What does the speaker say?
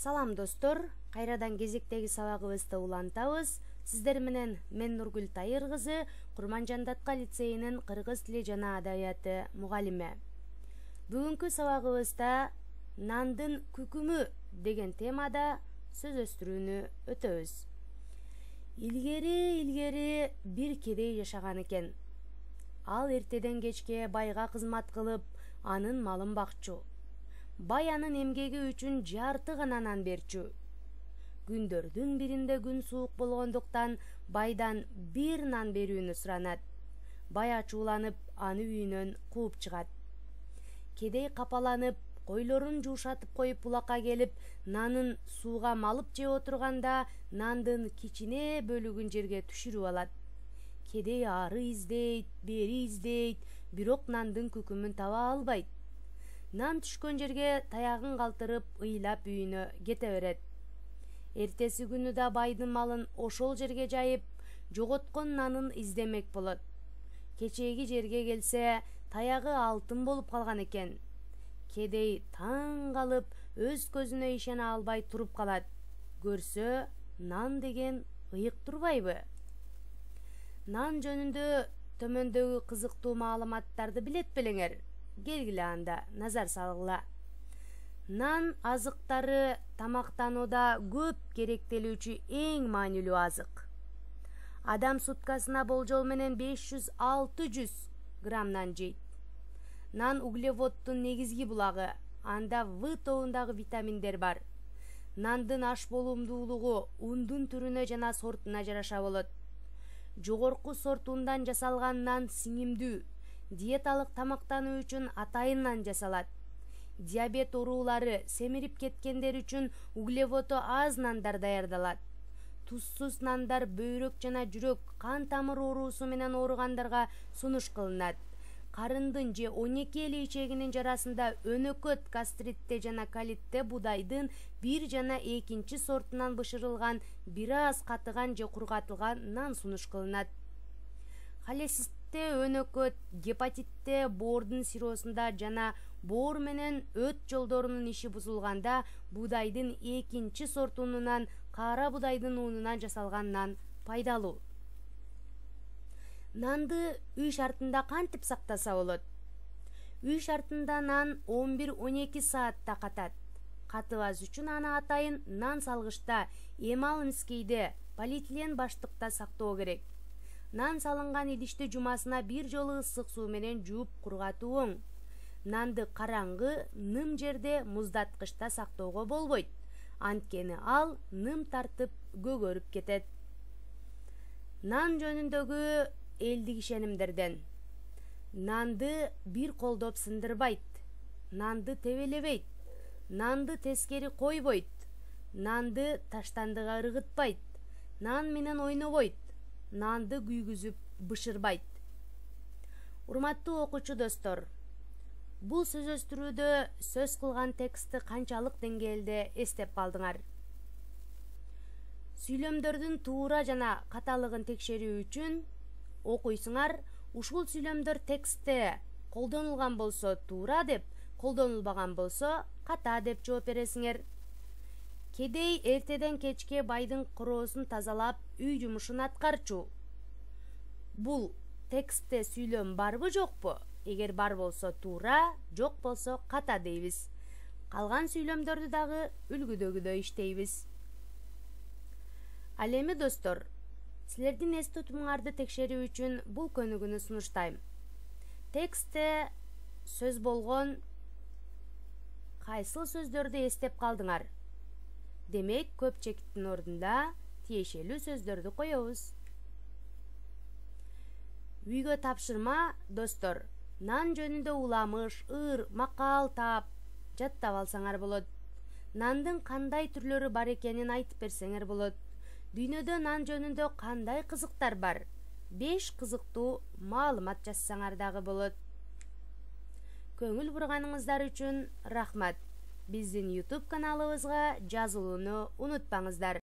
Салам достор, кайрадан кезектеги сабагыбызды улантабыз. Сиздер менен мен Нургүл Тайыр кызы, Курманжандатка лицейинин кыргыз тили жана адабияты мугалиме. Бүгүнкү сабагыбызда нандын күкүмү деген темада сөзөстүрүүнү өтөбүз. Илгери бир кедей жашаган экен. Ал эртеден кечке байга кызмат кылып, анын малын бакчу. Бай анын эмгеги үчүн жарты гана нан берчү. Күндөрдүн биринде күн суук болгондуктан байдан бир нан берүүнү суранат. Бай ачууланып, аны үйүнөн кууп чыгат. Кедей капаланып, койлорун жуушатып коюп булакка келип, нанын сууга малып жеп отурганда нандын кичине бөлүгүн жерге түшүрүп алат. Кедей ары издейт, бери издейт, бирок нандын күкүмүн таба албайт. Нан түшкөн жерге таягын калтырып, ыйлап үйүнө кете берет. Эртеси күнү да байдын малын ошол жерге жайып, жоготкон нанын издемек болот. Кечээги жерге келсе, таягы алтын болуп калган экен. Кедей таң калып, өз көзүнө ишене албай туруп калат. Көрсө, нан деген ыйык турбайбы? Нан жөнүндө төмөндөгү кызыктуу маалыматтарды билет белеңер? Келгиле анда назар салгыла. Нан азыктары тамактанууда көп керектелүүчү эң маанилүү азык. Адам суткасына болжол менен 500-600 грамм нан жейт. Нан углеводдун негизги булагы, анда В тобундагы витаминдер бар. Нандын аш болумдуулугу ундун түрүнө жана сортуна жараша болот. Жогорку сорт ундан жасалган нан сиңимдүү, диеталык тамактануу үчүн атайын нан жасалат. Диабет оорулары, семирип кеткендер үчүн углеводу аз нандар даярдалат. Тузсуз нандар бөйрөк жана жүрөк, кан тамыр оорусу менен ооругандарга сунуш кылынат. Карындын же 12 эли ичегинин жарасында өнөкөт, гастритте жана колитте будайдын 1 жана 2 сортунан бышырылган, бир аз катыган же кургатылган нан сунуш кылынат. Холецистте өнөкөт, гепатитте боордун сиросунда жана боор менен өт жолдорунун иши бузулганда будайдын 2 сорт унунан, кара будайдын унунан жасалган нан пайдалуу. Нанды үй шартында кантип сактаса болот? Үй шартында нан 11-12 саатта катат. Катыбас үчүн аны атайын нан салгычта, эмал мискейде, полиэтилен баштыкта сактоо керек. Нан салынган идишти жумасына бир жолу ысык суу менен жууп кургатуу оң. Нанды караңгы, ным жерде муздаткычта сактоого болбойт. Анткени ал ным тартып көгөрүп кетет. Нан жөнүндөгү элдик ишенимдерден: нанды бир колдоп сындырбайт, нанды тебелебейт, нанды тескери койбойт, нанды таштандыга ыргытпайт, нан менен ойнобойт, нанды күйгүзүп бышырбайт. Урматтуу окуучу достор, бул сөзөстүрүүдө сөз кылган текстти канчалык деңгээлде эстеп калдыңар? Сүйлөмдөрдүн туура жана каталыгын текшерүү үчүн окуйсуңар, ушул сүйлөмдөр текстте колдонулган болсо туура деп, колдонулбаган болсо ката деп жооп бересиңер. Кедей эртеден кечке байдын короосун тазалап, үй жумушун аткарчу. Бул текстте сүйлөм барбы жокпу? Эгер бар болсо туура, жок болсо ката дейбиз. Калган сүйлөмдөрдү дагы үлгүдөгүдөй иштейбиз. Ал эми достор, силердин эс тутумуңарды текшерүү үчүн бул көнүгүүнү сунуштайм. Текстте сөз болгон кайсыл сөздөрдү эстеп калдыңар? Демек, көп чектин ордунда тиешелүү сөздөрдү коебуз. Үйгө тапшырма, достор, нан жөнүндө уламыш, ыр, макал таап, жаттап алсаңар болот. Нандын кандай түрлөрү бар экенин айтып берсеңер болот. Дүйнөдө нан жөнүндө кандай кызыктар бар? 5 кызыктуу маалымат жазсаңар дагы болот. Көңүл бурганыңыздар үчүн рахмат. Биздин YouTube каналыбызга жазылууну унутпаңыздар.